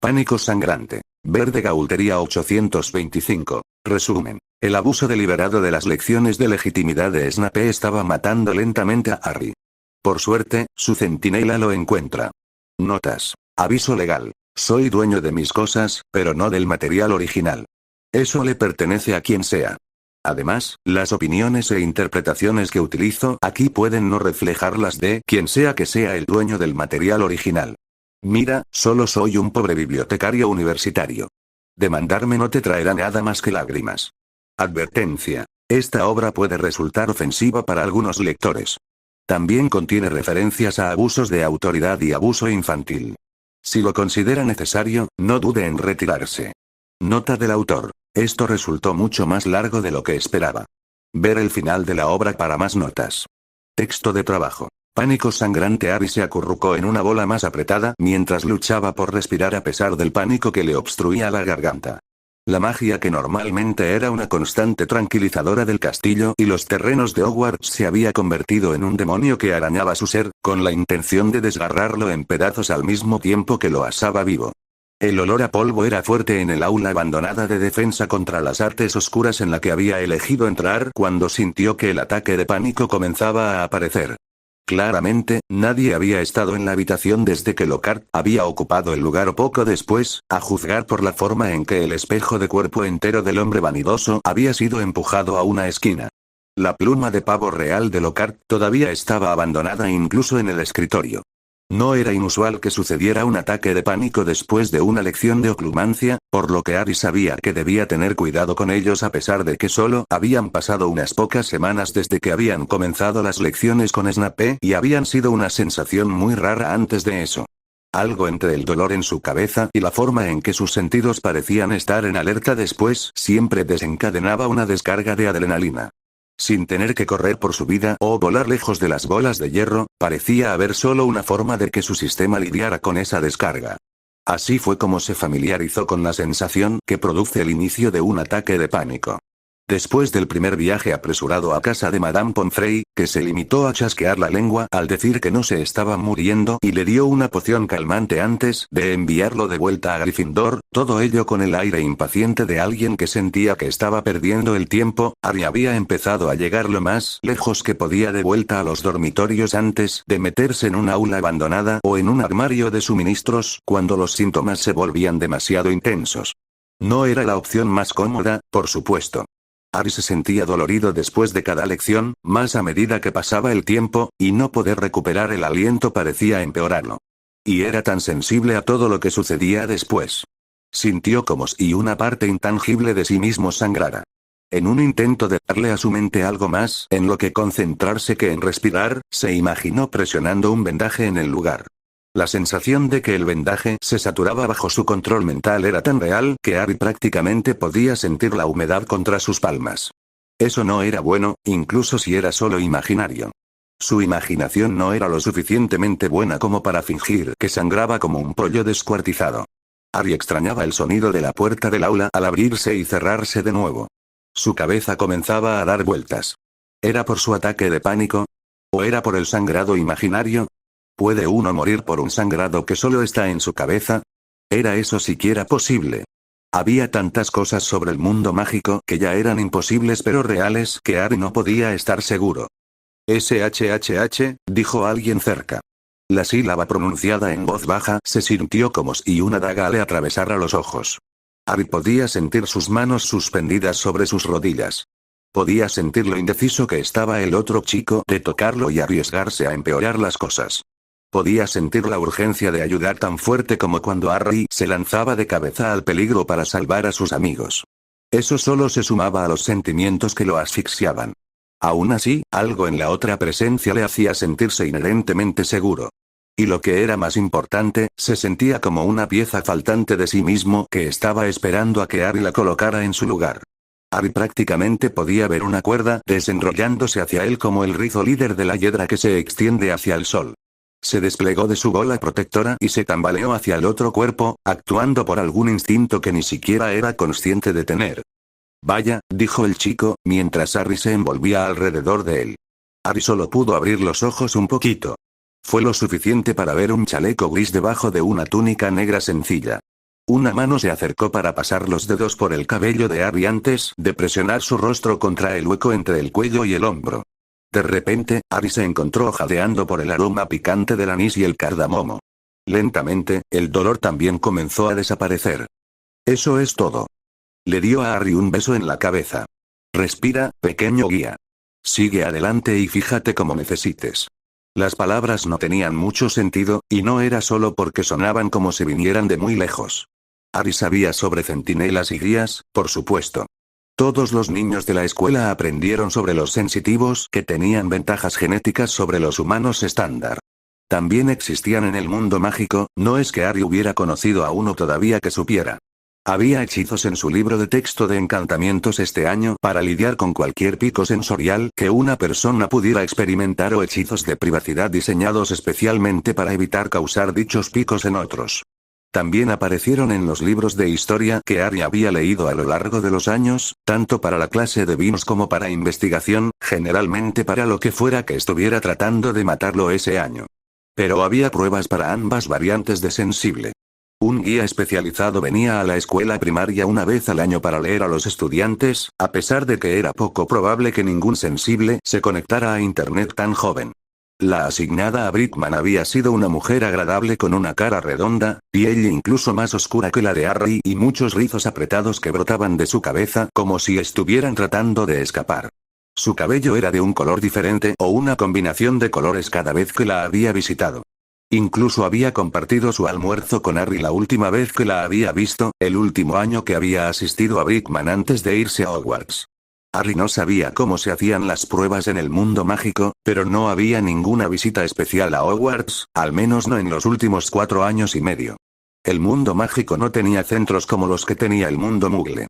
Pánico sangrante. Verde Gaultería 825. Resumen. El abuso deliberado de las lecciones de legitimidad de Snape estaba matando lentamente a Harry. Por suerte, su centinela lo encuentra. Notas. Aviso legal. Soy dueño de mis cosas, pero no del material original. Eso le pertenece a quien sea. Además, las opiniones e interpretaciones que utilizo aquí pueden no reflejar las de quien sea que sea el dueño del material original. Mira, solo soy un pobre bibliotecario universitario. Demandarme no te traerá nada más que lágrimas. Advertencia. Esta obra puede resultar ofensiva para algunos lectores. También contiene referencias a abusos de autoridad y abuso infantil. Si lo considera necesario, no dude en retirarse. Nota del autor. Esto resultó mucho más largo de lo que esperaba. Ver el final de la obra para más notas. Texto de trabajo. Pánico sangrante. Harry se acurrucó en una bola más apretada mientras luchaba por respirar a pesar del pánico que le obstruía la garganta. La magia que normalmente era una constante tranquilizadora del castillo y los terrenos de Hogwarts se había convertido en un demonio que arañaba su ser, con la intención de desgarrarlo en pedazos al mismo tiempo que lo asaba vivo. El olor a polvo era fuerte en el aula abandonada de defensa contra las artes oscuras en la que había elegido entrar cuando sintió que el ataque de pánico comenzaba a aparecer. Claramente, nadie había estado en la habitación desde que Lockhart había ocupado el lugar o poco después, a juzgar por la forma en que el espejo de cuerpo entero del hombre vanidoso había sido empujado a una esquina. La pluma de pavo real de Lockhart todavía estaba abandonada incluso en el escritorio. No era inusual que sucediera un ataque de pánico después de una lección de oclumancia, por lo que Harry sabía que debía tener cuidado con ellos a pesar de que solo habían pasado unas pocas semanas desde que habían comenzado las lecciones con Snape y habían sido una sensación muy rara antes de eso. Algo entre el dolor en su cabeza y la forma en que sus sentidos parecían estar en alerta después siempre desencadenaba una descarga de adrenalina. Sin tener que correr por su vida o volar lejos de las bolas de hierro, parecía haber solo una forma de que su sistema lidiara con esa descarga. Así fue como se familiarizó con la sensación que produce el inicio de un ataque de pánico. Después del primer viaje apresurado a casa de Madame Pomfrey, que se limitó a chasquear la lengua al decir que no se estaba muriendo y le dio una poción calmante antes de enviarlo de vuelta a Gryffindor, todo ello con el aire impaciente de alguien que sentía que estaba perdiendo el tiempo, Harry había empezado a llegar lo más lejos que podía de vuelta a los dormitorios antes de meterse en un aula abandonada o en un armario de suministros cuando los síntomas se volvían demasiado intensos. No era la opción más cómoda, por supuesto. Harry se sentía dolorido después de cada lección, más a medida que pasaba el tiempo, y no poder recuperar el aliento parecía empeorarlo. Y era tan sensible a todo lo que sucedía después. Sintió como si una parte intangible de sí mismo sangrara. En un intento de darle a su mente algo más en lo que concentrarse que en respirar, se imaginó presionando un vendaje en el lugar. La sensación de que el vendaje se saturaba bajo su control mental era tan real que Harry prácticamente podía sentir la humedad contra sus palmas. Eso no era bueno, incluso si era solo imaginario. Su imaginación no era lo suficientemente buena como para fingir que sangraba como un pollo descuartizado. Harry extrañaba el sonido de la puerta del aula al abrirse y cerrarse de nuevo. Su cabeza comenzaba a dar vueltas. ¿Era por su ataque de pánico? ¿O era por el sangrado imaginario? ¿Puede uno morir por un sangrado que solo está en su cabeza? ¿Era eso siquiera posible? Había tantas cosas sobre el mundo mágico que ya eran imposibles pero reales que Harry no podía estar seguro. SHHH, dijo alguien cerca. La sílaba pronunciada en voz baja se sintió como si una daga le atravesara los ojos. Harry podía sentir sus manos suspendidas sobre sus rodillas. Podía sentir lo indeciso que estaba el otro chico de tocarlo y arriesgarse a empeorar las cosas. Podía sentir la urgencia de ayudar tan fuerte como cuando Harry se lanzaba de cabeza al peligro para salvar a sus amigos. Eso solo se sumaba a los sentimientos que lo asfixiaban. Aún así, algo en la otra presencia le hacía sentirse inherentemente seguro. Y lo que era más importante, se sentía como una pieza faltante de sí mismo que estaba esperando a que Harry la colocara en su lugar. Harry prácticamente podía ver una cuerda desenrollándose hacia él como el rizo líder de la hiedra que se extiende hacia el sol. Se desplegó de su bola protectora y se tambaleó hacia el otro cuerpo, actuando por algún instinto que ni siquiera era consciente de tener. Vaya, dijo el chico, mientras Harry se envolvía alrededor de él. Harry solo pudo abrir los ojos un poquito. Fue lo suficiente para ver un chaleco gris debajo de una túnica negra sencilla. Una mano se acercó para pasar los dedos por el cabello de Harry antes de presionar su rostro contra el hueco entre el cuello y el hombro. De repente, Harry se encontró jadeando por el aroma picante del anís y el cardamomo. Lentamente, el dolor también comenzó a desaparecer. Eso es todo. Le dio a Harry un beso en la cabeza. Respira, pequeño guía. Sigue adelante y fíjate como necesites. Las palabras no tenían mucho sentido, y no era solo porque sonaban como si vinieran de muy lejos. Harry sabía sobre centinelas y guías, por supuesto. Todos los niños de la escuela aprendieron sobre los sensitivos que tenían ventajas genéticas sobre los humanos estándar. También existían en el mundo mágico, no es que Harry hubiera conocido a uno todavía que supiera. Había hechizos en su libro de texto de encantamientos este año para lidiar con cualquier pico sensorial que una persona pudiera experimentar o hechizos de privacidad diseñados especialmente para evitar causar dichos picos en otros. También aparecieron en los libros de historia que Harry había leído a lo largo de los años, tanto para la clase de vinos como para investigación, generalmente para lo que fuera que estuviera tratando de matarlo ese año. Pero había pruebas para ambas variantes de sensible. Un guía especializado venía a la escuela primaria una vez al año para leer a los estudiantes, a pesar de que era poco probable que ningún sensible se conectara a Internet tan joven. La asignada a Brickman había sido una mujer agradable con una cara redonda, piel incluso más oscura que la de Harry y muchos rizos apretados que brotaban de su cabeza como si estuvieran tratando de escapar. Su cabello era de un color diferente o una combinación de colores cada vez que la había visitado. Incluso había compartido su almuerzo con Harry la última vez que la había visto, el último año que había asistido a Brickman antes de irse a Hogwarts. Harry no sabía cómo se hacían las pruebas en el mundo mágico, pero no había ninguna visita especial a Hogwarts, al menos no en los últimos 4 años y medio. El mundo mágico no tenía centros como los que tenía el mundo Muggle.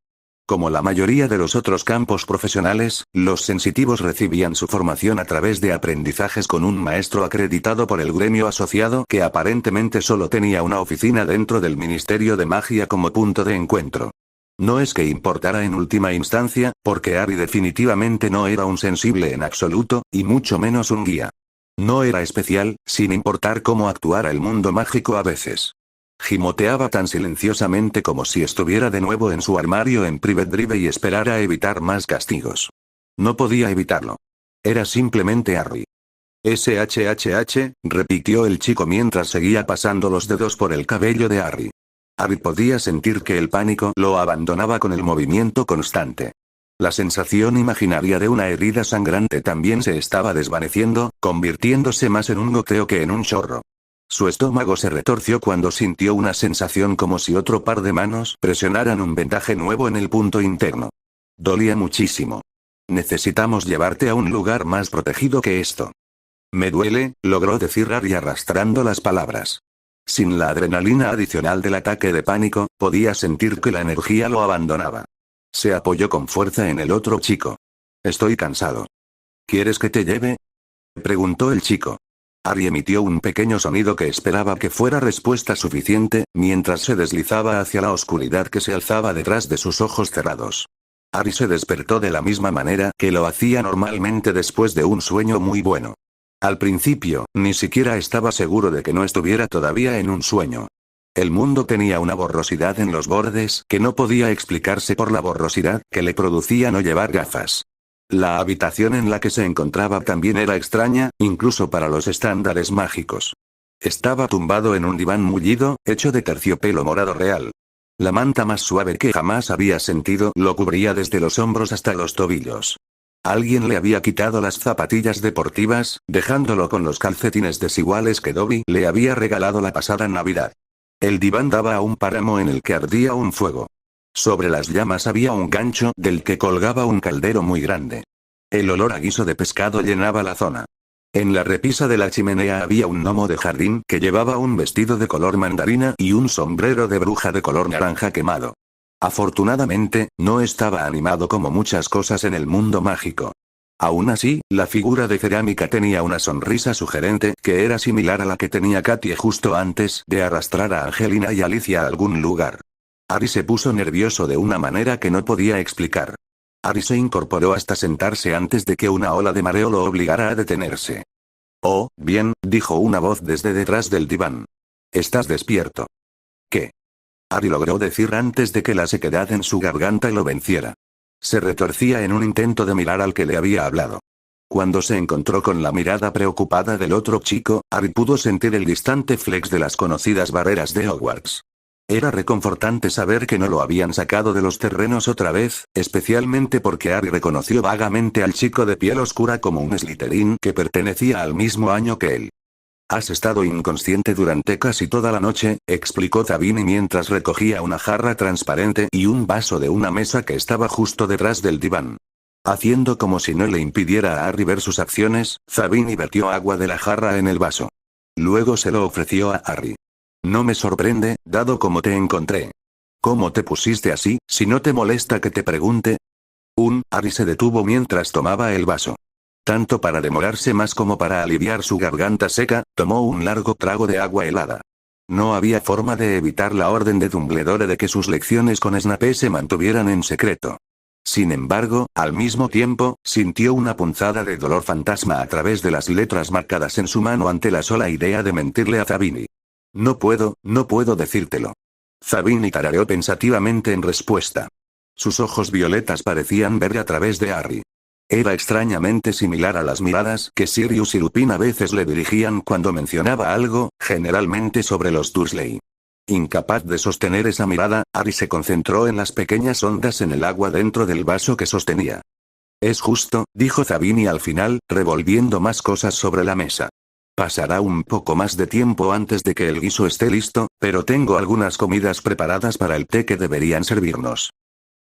Como la mayoría de los otros campos profesionales, los sensitivos recibían su formación a través de aprendizajes con un maestro acreditado por el gremio asociado que aparentemente solo tenía una oficina dentro del Ministerio de Magia como punto de encuentro. No es que importara en última instancia, porque Harry definitivamente no era un sensible en absoluto, y mucho menos un guía. No era especial, sin importar cómo actuara el mundo mágico a veces. Gimoteaba tan silenciosamente como si estuviera de nuevo en su armario en Private Drive y esperara evitar más castigos. No podía evitarlo. Era simplemente Harry. SHHH, repitió el chico mientras seguía pasando los dedos por el cabello de Harry. Harry podía sentir que el pánico lo abandonaba con el movimiento constante. La sensación imaginaria de una herida sangrante también se estaba desvaneciendo, convirtiéndose más en un goteo que en un chorro. Su estómago se retorció cuando sintió una sensación como si otro par de manos presionaran un vendaje nuevo en el punto interno. Dolía muchísimo. Necesitamos llevarte a un lugar más protegido que esto. Me duele, logró decir Harry arrastrando las palabras. Sin la adrenalina adicional del ataque de pánico, podía sentir que la energía lo abandonaba. Se apoyó con fuerza en el otro chico. Estoy cansado. ¿Quieres que te lleve? Preguntó el chico. Harry emitió un pequeño sonido que esperaba que fuera respuesta suficiente, mientras se deslizaba hacia la oscuridad que se alzaba detrás de sus ojos cerrados. Harry se despertó de la misma manera que lo hacía normalmente después de un sueño muy bueno. Al principio, ni siquiera estaba seguro de que no estuviera todavía en un sueño. El mundo tenía una borrosidad en los bordes que no podía explicarse por la borrosidad que le producía no llevar gafas. La habitación en la que se encontraba también era extraña, incluso para los estándares mágicos. Estaba tumbado en un diván mullido, hecho de terciopelo morado real. La manta más suave que jamás había sentido lo cubría desde los hombros hasta los tobillos. Alguien le había quitado las zapatillas deportivas, dejándolo con los calcetines desiguales que Dobby le había regalado la pasada Navidad. El diván daba a un páramo en el que ardía un fuego. Sobre las llamas había un gancho del que colgaba un caldero muy grande. El olor a guiso de pescado llenaba la zona. En la repisa de la chimenea había un gnomo de jardín que llevaba un vestido de color mandarina y un sombrero de bruja de color naranja quemado. Afortunadamente, no estaba animado como muchas cosas en el mundo mágico. Aún así, la figura de cerámica tenía una sonrisa sugerente que era similar a la que tenía Katie justo antes de arrastrar a Angelina y Alicia a algún lugar. Harry se puso nervioso de una manera que no podía explicar. Harry se incorporó hasta sentarse antes de que una ola de mareo lo obligara a detenerse. Oh, bien, dijo una voz desde detrás del diván. ¿Estás despierto? ¿Qué? Harry logró decir antes de que la sequedad en su garganta lo venciera. Se retorcía en un intento de mirar al que le había hablado. Cuando se encontró con la mirada preocupada del otro chico, Harry pudo sentir el distante flex de las conocidas barreras de Hogwarts. Era reconfortante saber que no lo habían sacado de los terrenos otra vez, especialmente porque Harry reconoció vagamente al chico de piel oscura como un Slytherin que pertenecía al mismo año que él. «Has estado inconsciente durante casi toda la noche», explicó Zabini mientras recogía una jarra transparente y un vaso de una mesa que estaba justo detrás del diván. Haciendo como si no le impidiera a Harry ver sus acciones, Zabini vertió agua de la jarra en el vaso. Luego se lo ofreció a Harry. «No me sorprende, dado cómo te encontré. ¿Cómo te pusiste así, si no te molesta que te pregunte?» Harry se detuvo mientras tomaba el vaso. Tanto para demorarse más como para aliviar su garganta seca, tomó un largo trago de agua helada. No había forma de evitar la orden de Dumbledore de que sus lecciones con Snape se mantuvieran en secreto. Sin embargo, al mismo tiempo, sintió una punzada de dolor fantasma a través de las letras marcadas en su mano ante la sola idea de mentirle a Zabini. No puedo decírtelo. Zabini tarareó pensativamente en respuesta. Sus ojos violetas parecían ver a través de Harry. Era extrañamente similar a las miradas que Sirius y Lupin a veces le dirigían cuando mencionaba algo, generalmente sobre los Dursley. Incapaz de sostener esa mirada, Harry se concentró en las pequeñas ondas en el agua dentro del vaso que sostenía. «Es justo», dijo Zabini al final, revolviendo más cosas sobre la mesa. «Pasará un poco más de tiempo antes de que el guiso esté listo, pero tengo algunas comidas preparadas para el té que deberían servirnos».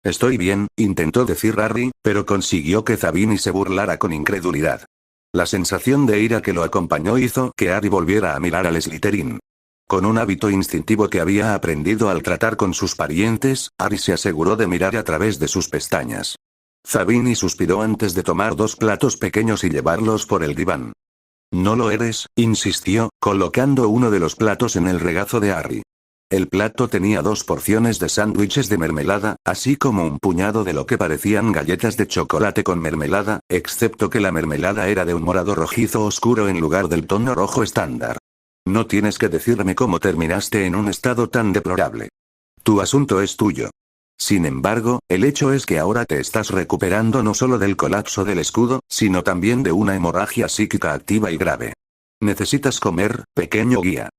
«Estoy bien», intentó decir Harry, pero consiguió que Zabini se burlara con incredulidad. La sensación de ira que lo acompañó hizo que Harry volviera a mirar al Slytherin. Con un hábito instintivo que había aprendido al tratar con sus parientes, Harry se aseguró de mirar a través de sus pestañas. Zabini suspiró antes de tomar 2 platos pequeños y llevarlos por el diván. «No lo eres», insistió, colocando uno de los platos en el regazo de Harry. El plato tenía 2 porciones de sándwiches de mermelada, así como un puñado de lo que parecían galletas de chocolate con mermelada, excepto que la mermelada era de un morado rojizo oscuro en lugar del tono rojo estándar. «No tienes que decirme cómo terminaste en un estado tan deplorable. Tu asunto es tuyo. Sin embargo, el hecho es que ahora te estás recuperando no solo del colapso del escudo, sino también de una hemorragia psíquica activa y grave. Necesitas comer, pequeño guía».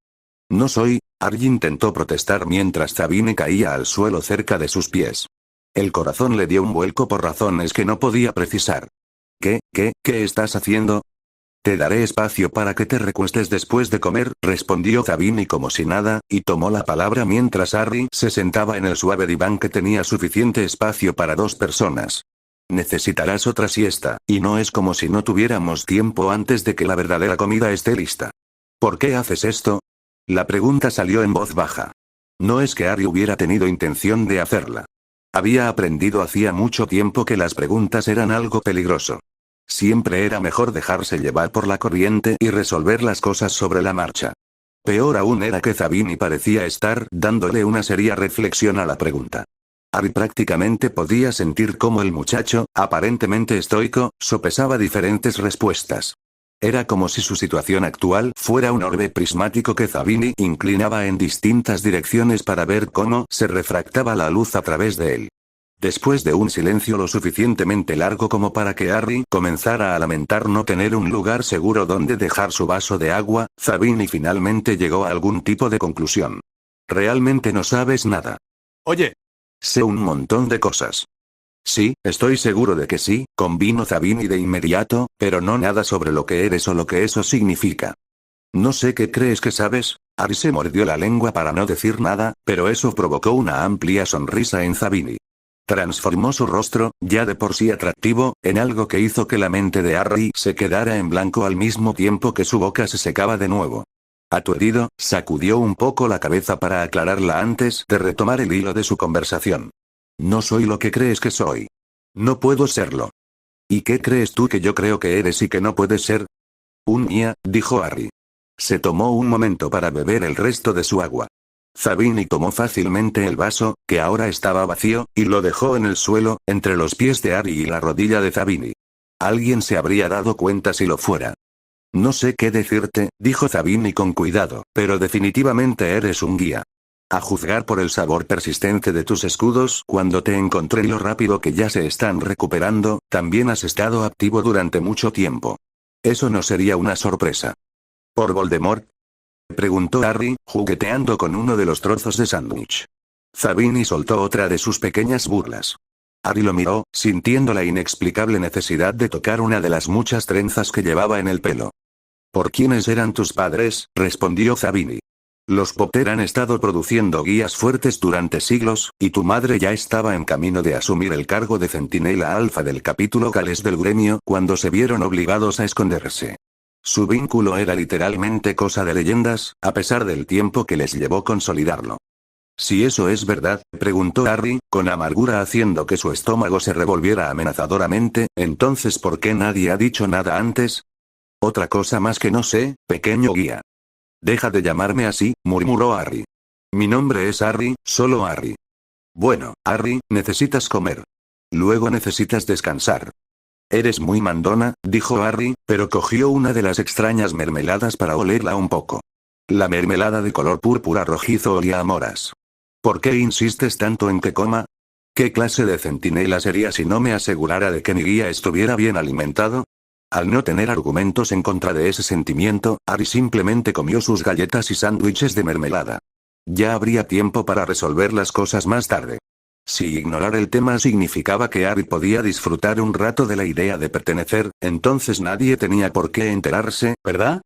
«No soy», Harry intentó protestar mientras Zabini caía al suelo cerca de sus pies. El corazón le dio un vuelco por razones que no podía precisar. ¿Qué estás haciendo?» «Te daré espacio para que te recuestes después de comer», respondió Zabini como si nada, y tomó la palabra mientras Harry se sentaba en el suave diván que tenía suficiente espacio para 2 personas. «Necesitarás otra siesta, y no es como si no tuviéramos tiempo antes de que la verdadera comida esté lista». «¿Por qué haces esto?». La pregunta salió en voz baja. No es que Harry hubiera tenido intención de hacerla. Había aprendido hacía mucho tiempo que las preguntas eran algo peligroso. Siempre era mejor dejarse llevar por la corriente y resolver las cosas sobre la marcha. Peor aún era que Zabini parecía estar dándole una seria reflexión a la pregunta. Harry prácticamente podía sentir cómo el muchacho, aparentemente estoico, sopesaba diferentes respuestas. Era como si su situación actual fuera un orbe prismático que Zabini inclinaba en distintas direcciones para ver cómo se refractaba la luz a través de él. Después de un silencio lo suficientemente largo como para que Harry comenzara a lamentar no tener un lugar seguro donde dejar su vaso de agua, Zabini finalmente llegó a algún tipo de conclusión. «Realmente no sabes nada». Oye. «Sé un montón de cosas». «Sí, estoy seguro de que sí», convino Zabini de inmediato, «pero no nada sobre lo que eres o lo que eso significa». «No sé qué crees que sabes». Harry se mordió la lengua para no decir nada, pero eso provocó una amplia sonrisa en Zabini. Transformó su rostro, ya de por sí atractivo, en algo que hizo que la mente de Harry se quedara en blanco al mismo tiempo que su boca se secaba de nuevo. Aturdido, sacudió un poco la cabeza para aclararla antes de retomar el hilo de su conversación. «No soy lo que crees que soy. No puedo serlo». «¿Y qué crees tú que yo creo que eres y que no puedes ser?». «Un guía», dijo Harry. Se tomó un momento para beber el resto de su agua. Zabini tomó fácilmente el vaso, que ahora estaba vacío, y lo dejó en el suelo, entre los pies de Harry y la rodilla de Zabini. Alguien se habría dado cuenta si lo fuera. «No sé qué decirte», dijo Zabini con cuidado, «pero definitivamente eres un guía». A juzgar por el sabor persistente de tus escudos cuando te encontré y lo rápido que ya se están recuperando, también has estado activo durante mucho tiempo. Eso no sería una sorpresa. ¿Por Voldemort? Preguntó Harry, jugueteando con uno de los trozos de sándwich. Zabini soltó otra de sus pequeñas burlas. Harry lo miró, sintiendo la inexplicable necesidad de tocar una de las muchas trenzas que llevaba en el pelo. ¿Por quiénes eran tus padres?, respondió Zabini. Los Potter han estado produciendo guías fuertes durante siglos, y tu madre ya estaba en camino de asumir el cargo de centinela alfa del capítulo Gales del gremio cuando se vieron obligados a esconderse. Su vínculo era literalmente cosa de leyendas, a pesar del tiempo que les llevó consolidarlo. Si eso es verdad, preguntó Harry, con amargura haciendo que su estómago se revolviera amenazadoramente, entonces ¿por qué nadie ha dicho nada antes? Otra cosa más que no sé, pequeño guía. Deja de llamarme así, murmuró Harry. Mi nombre es Harry, solo Harry. Bueno, Harry, necesitas comer. Luego necesitas descansar. Eres muy mandona, dijo Harry, pero cogió una de las extrañas mermeladas para olerla un poco. La mermelada de color púrpura rojizo olía a moras. ¿Por qué insistes tanto en que coma? ¿Qué clase de centinela sería si no me asegurara de que mi guía estuviera bien alimentado? Al no tener argumentos en contra de ese sentimiento, Harry simplemente comió sus galletas y sándwiches de mermelada. Ya habría tiempo para resolver las cosas más tarde. Si ignorar el tema significaba que Harry podía disfrutar un rato de la idea de pertenecer, entonces nadie tenía por qué enterarse, ¿verdad?